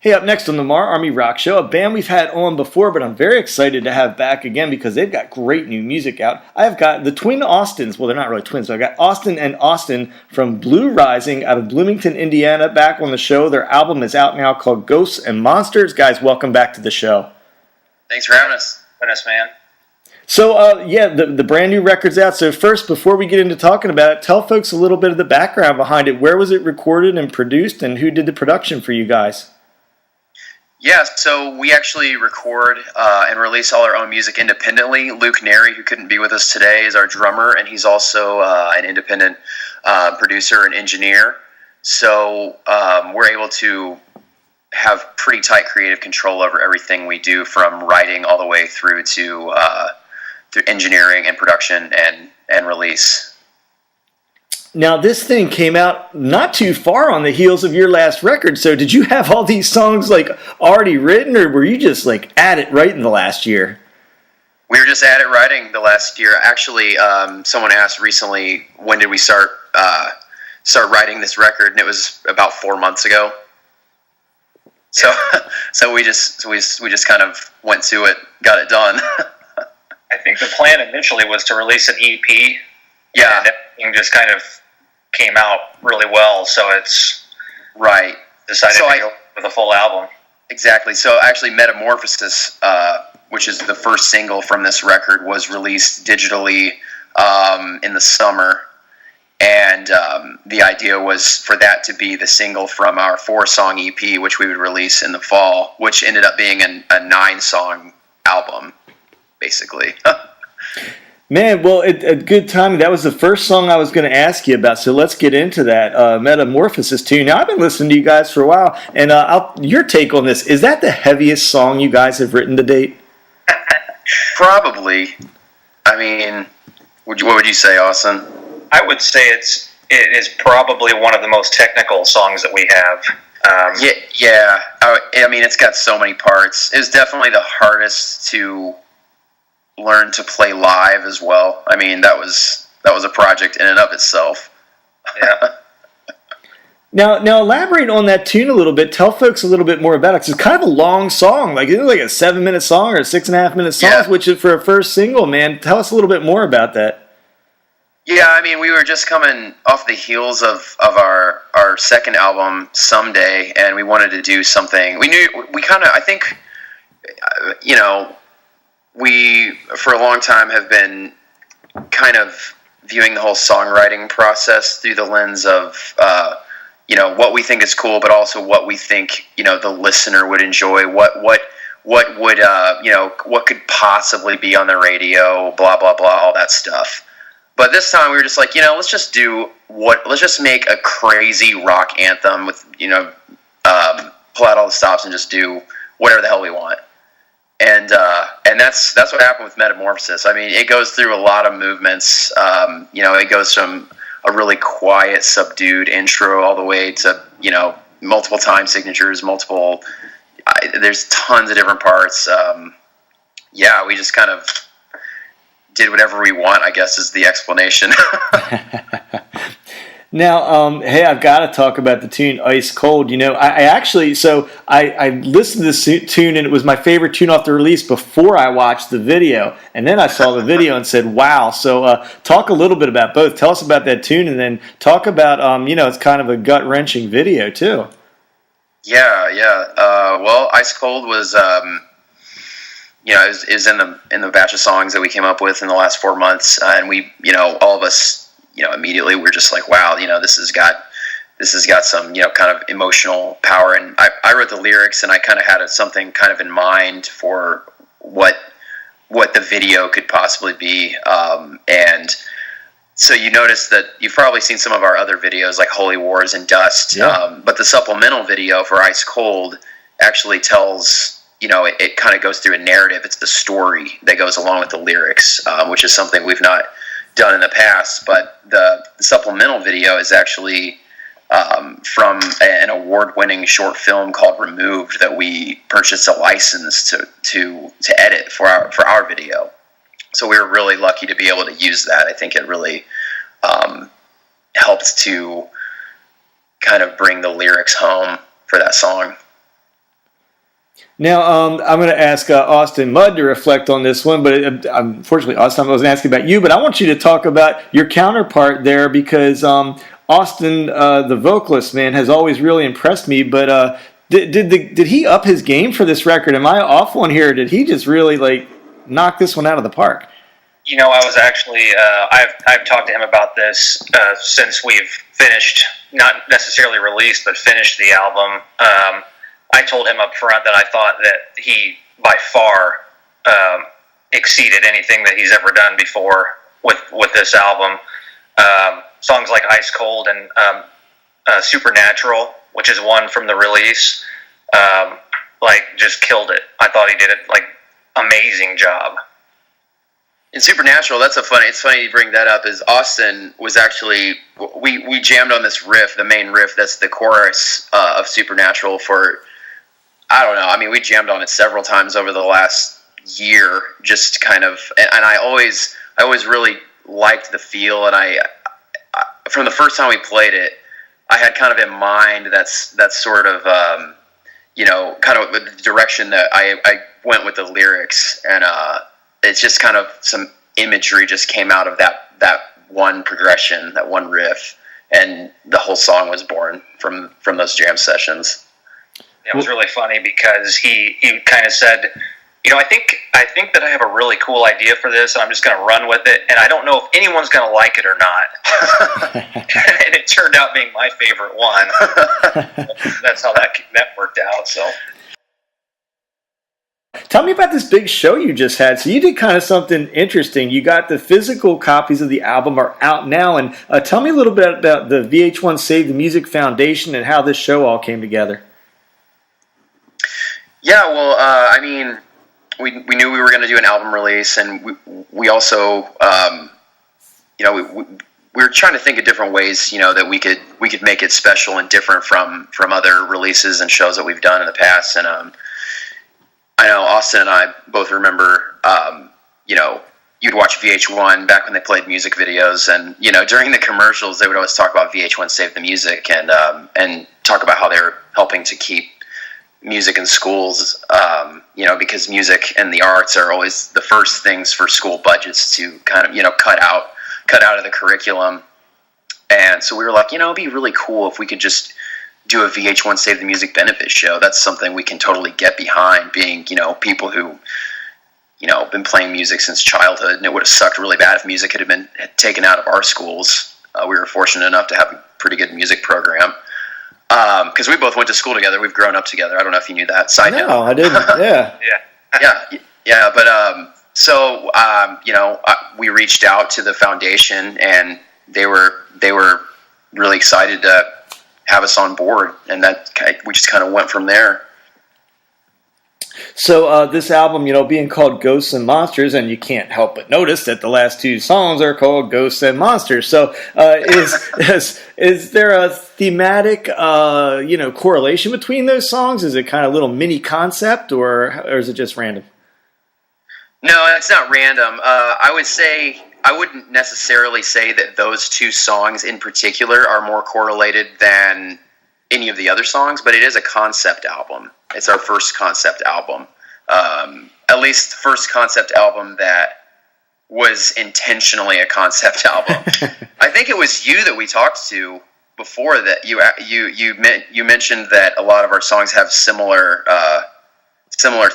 Hey, up next on the MARR Army Rock Show, a band we've had on before, but I'm very excited to have back again because they've got great new music out. I've got the twin Austins, well, they're not really twins, but I've got Austin and Austin from Blue Rising out of Bloomington, Indiana, back on the show. Their album is out now called Ghosts and Monsters. Guys, welcome back to the show. Thanks for having us. Man. So, the brand new record's out. So first, before we get into talking about it, tell folks a little bit of the background behind it. Where was it recorded and produced, and who did the production for you guys? Yeah, so we actually record and release all our own music independently. Luke Neri, who couldn't be with us today, is our drummer, and he's also an independent producer and engineer. So we're able to have pretty tight creative control over everything we do, from writing all the way through to through engineering and production and release. Now, this thing came out not too far on the heels of your last record, so did you have all these songs already written, or were you just at it right in the last year? We were just at it writing the last year. Actually, someone asked recently, when did we start writing this record, and it was about 4 months ago. So we just kind of went to it, got it done. I think the plan initially was to release an EP. Yeah, and everything just kind of came out really well, so it's right. Decided to go with a full album. Exactly. So actually, Metamorphosis, which is the first single from this record, was released digitally in the summer, and the idea was for that to be the single from our 4-song EP, which we would release in the fall, which ended up being a 9-song album, basically. Man, well, a good timing. That was the first song I was going to ask you about, so let's get into that Metamorphosis tune. Now, I've been listening to you guys for a while, and your take on this, is that the heaviest song you guys have written to date? Probably. I mean, what would you say, Austin? I would say it is probably one of the most technical songs that we have. Yeah. I mean, it's got so many parts. It's definitely the hardest to learn to play live as well. I mean, that was a project in and of itself. Yeah. Now elaborate on that tune a little bit. Tell folks a little bit more about it. 'Cause it's kind of a long song. It's like a 7-minute song or a 6.5-minute song, yeah. Which is for a first single, man. Tell us a little bit more about that. Yeah, I mean, we were just coming off the heels of our second album, Someday, and we wanted to do something. We for a long time have been kind of viewing the whole songwriting process through the lens of, what we think is cool, but also what we think, the listener would enjoy, what would, what could possibly be on the radio, blah, blah, blah, all that stuff. But this time we were just let's just make a crazy rock anthem with, pull out all the stops and just do whatever the hell we want. And that's what happened with Metamorphosis. I mean, it goes through a lot of movements. It goes from a really quiet, subdued intro all the way to, multiple time signatures, there's tons of different parts. We just kind of did whatever we want, I guess, is the explanation. Now, hey, I've got to talk about the tune Ice Cold. I listened to this tune, and it was my favorite tune off the release before I watched the video. And then I saw the video and said, wow. So talk a little bit about both. Tell us about that tune, and then talk about, it's kind of a gut-wrenching video, too. Yeah. Well, Ice Cold was, is in the batch of songs that we came up with in the last 4 months. And we, all of us, immediately we're just like, wow, this has got some, kind of emotional power. And I wrote the lyrics, and I kind of had something kind of in mind for what the video could possibly be. And so you notice that you've probably seen some of our other videos like Holy Wars and Dust. Yeah. But the supplemental video for Ice Cold actually tells, it kind of goes through a narrative. It's the story that goes along with the lyrics, which is something we've not done in the past. But the supplemental video is actually from an award-winning short film called Removed that we purchased a license to edit for our video. So we were really lucky to be able to use that. I think it really helped to kind of bring the lyrics home for that song. Now, I'm going to ask Austin Mudd to reflect on this one, but unfortunately, Austin, I wasn't asking about you, but I want you to talk about your counterpart there because Austin, the vocalist, man, has always really impressed me. But did he up his game for this record? Am I off one here? Or did he just really knock this one out of the park? I was actually I've talked to him about this since we've finished, not necessarily released, but finished the album. I told him up front that I thought that he by far exceeded anything that he's ever done before with this album. Songs like Ice Cold and Supernatural, which is one from the release, just killed it. I thought he did it amazing job. In Supernatural, it's funny you bring that up, is Austin was actually, we jammed on this riff, the main riff, that's the chorus of Supernatural for, I don't know, I mean, we jammed on it several times over the last year, just kind of, and I always really liked the feel, and I from the first time we played it, I had kind of in mind that's sort of, kind of the direction that I went with the lyrics, and it's just kind of some imagery just came out of that one progression, that one riff, and the whole song was born from those jam sessions. It was really funny because he kind of said, I think that I have a really cool idea for this, and I'm just going to run with it, and I don't know if anyone's going to like it or not. And it turned out being my favorite one. That's how that worked out. So. Tell me about this big show you just had. So you did kind of something interesting. You got the physical copies of the album are out now, and tell me a little bit about the VH1 Save the Music Foundation and how this show all came together. Yeah, well, I mean, we knew we were going to do an album release, and we also, we were trying to think of different ways, that we could make it special and different from other releases and shows that we've done in the past, and I know Austin and I both remember, you'd watch VH1 back when they played music videos, and during the commercials they would always talk about VH1 Save the Music and talk about how they were helping to keep music in schools, because music and the arts are always the first things for school budgets to kind of cut out of the curriculum, and so we were like, it'd be really cool if we could just do a VH1 Save the Music benefit show. That's something we can totally get behind, being, people who, been playing music since childhood, and it would have sucked really bad if music had been taken out of our schools. We were fortunate enough to have a pretty good music program. Because we both went to school together. We've grown up together. I don't know if you knew that. Side note. No, I didn't. Yeah. Yeah. But, we reached out to the foundation, and they were really excited to have us on board, and we just kind of went from there. So this album, being called Ghosts and Monsters, and you can't help but notice that the last two songs are called Ghosts and Monsters. So is there a thematic, correlation between those songs? Is it kind of a little mini concept, or is it just random? No, it's not random. I wouldn't necessarily say that those two songs in particular are more correlated than any of the other songs, but it is a concept album. It's our first concept album. At least the first concept album that was intentionally a concept album. I think it was you that we talked to before that you mentioned that a lot of our songs have similar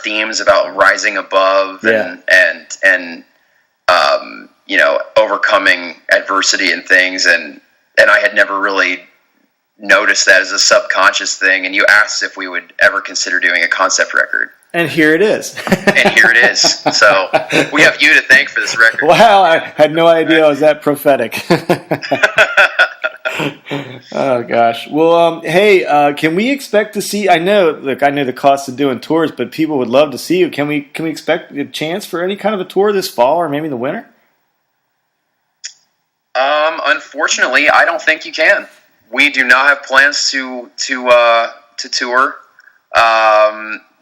themes about rising above and overcoming adversity and things, and I had never really noticed that as a subconscious thing, and you asked if we would ever consider doing a concept record. And here it is. So we have you to thank for this record. Wow, I had no idea I was that prophetic. Oh gosh. Well, hey, can we expect to see? I know the cost of doing tours, but people would love to see you. Can we expect a chance for any kind of a tour this fall or maybe in the winter? Unfortunately, I don't think you can. We do not have plans to tour.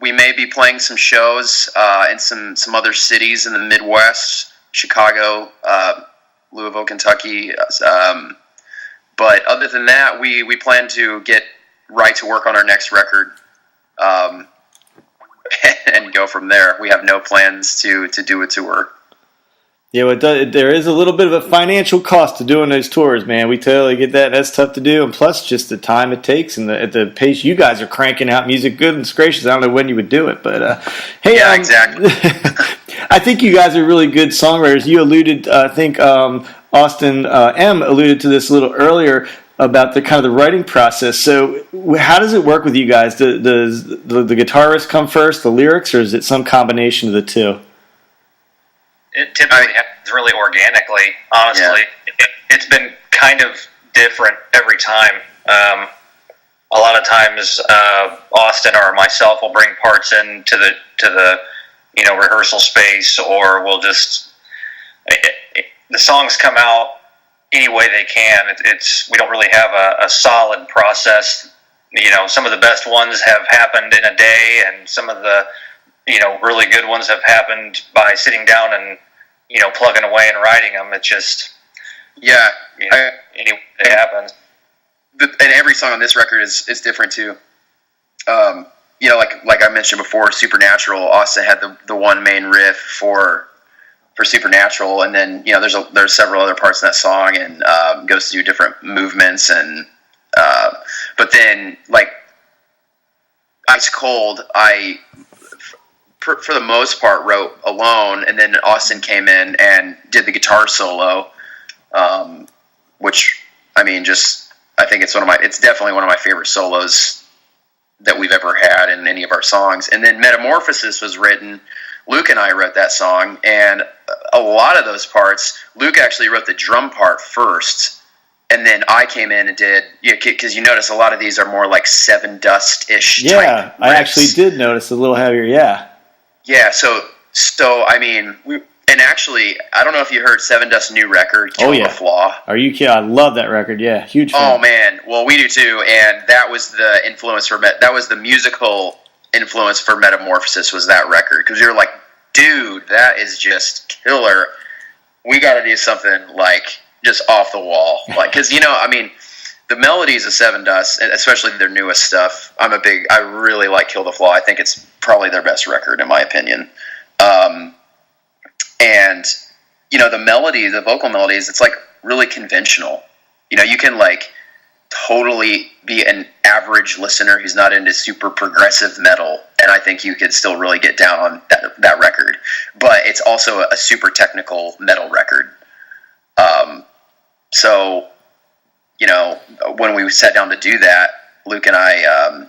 We may be playing some shows in some other cities in the Midwest, Chicago, Louisville, Kentucky. But other than that, we plan to get right to work on our next record. and go from there. We have no plans to do a tour. Yeah, well, there is a little bit of a financial cost to doing those tours, man. We totally get that. That's tough to do, and plus just the time it takes and at the pace you guys are cranking out music. Goodness gracious, I don't know when you would do it, but hey, yeah, exactly. I think you guys are really good songwriters. You alluded, I think Austin M alluded to this a little earlier about the kind of the writing process. So, how does it work with you guys? Does the guitarist come first, the lyrics, or is it some combination of the two? It typically happens really organically, honestly. Yeah. It's been kind of different every time. A lot of times, Austin or myself will bring parts into the rehearsal space, or we'll just the songs come out any way they can. We don't really have a solid process. Some of the best ones have happened in a day, and some of the really good ones have happened by sitting down and plugging away and writing them. It's just anyway it happens. And every song on this record is different too. Like I mentioned before, Supernatural. Austin had the one main riff for Supernatural, and then there's several other parts in that song, and goes through different movements, and but then like Ice Cold, I for the most part wrote alone, and then Austin came in and did the guitar solo, which I think it's definitely one of my favorite solos that we've ever had in any of our songs. And then Metamorphosis was written. Luke and I wrote that song, and a lot of those parts, Luke actually wrote the drum part first, and then I came in and did, because you notice a lot of these are more like Seven Dust-ish type riffs. I actually did notice a little heavier, yeah. Yeah, so and actually, I don't know if you heard Seven Dust's new record, Kill the Flaw. Are you kidding? I love that record, yeah, huge fan. Oh man, well we do too, and that was the influence that was the musical influence for Metamorphosis, was that record, because you're like, dude, that is just killer. We got to do something like just off the wall, like, because the melodies of Seven Dust, especially their newest stuff, I really like Kill the Flaw. I think it's probably their best record in my opinion. And the vocal melodies, it's like really conventional. You can like totally be an average listener who's not into super progressive metal, and I think you could still really get down on that record. But it's also a super technical metal record. So, when we sat down to do that, Luke and I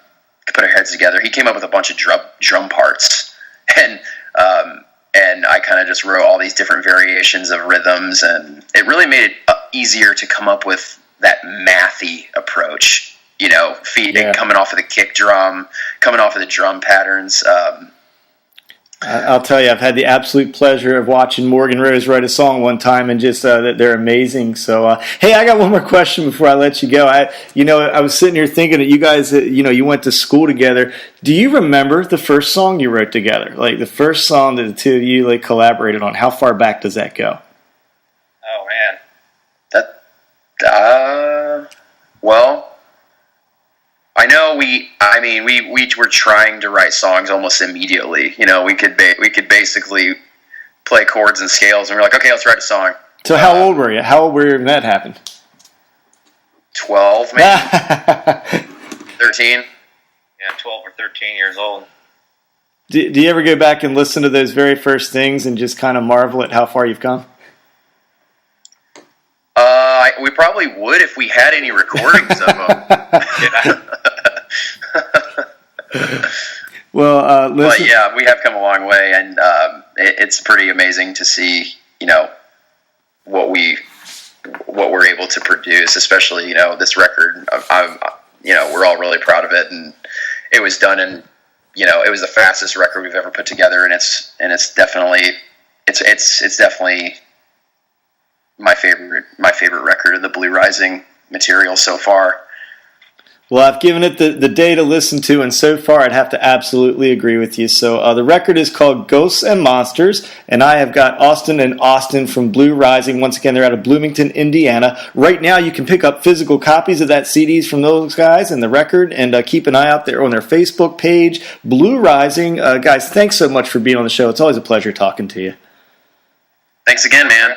put our heads together. He came up with a bunch of drum parts, and I kind of just wrote all these different variations of rhythms, and it really made it easier to come up with that mathy approach, coming off of the kick drum, coming off of the drum patterns. I'll tell you, I've had the absolute pleasure of watching Morgan Rose write a song one time, and just they're amazing. So, hey, I got one more question before I let you go. I was sitting here thinking that you guys, you went to school together. Do you remember the first song you wrote together? Like the first song that the two of you collaborated on? How far back does that go? Oh man, well, I know we were trying to write songs almost immediately. We could basically play chords and scales, and we're like, okay, let's write a song. So how old were you? How old were you when that happened? 12, maybe. 13. Yeah, 12 or 13 years old. Do you ever go back and listen to those very first things and just kind of marvel at how far you've come? We probably would if we had any recordings of them. Well, listen. But yeah, we have come a long way, and it's pretty amazing to see, what we're able to produce, especially, this record. We're all really proud of it, and it was done in, it was the fastest record we've ever put together, and it's definitely my favorite record of the Blue Rising material so far. Well, I've given it the day to listen to, and so far I'd have to absolutely agree with you. So the record is called Ghosts and Monsters, and I have got Austin and Austin from Blue Rising. Once again, they're out of Bloomington, Indiana. Right now you can pick up physical copies of that CDs from those guys and the record, and keep an eye out there on their Facebook page, Blue Rising. Guys, thanks so much for being on the show. It's always a pleasure talking to you. Thanks again, man.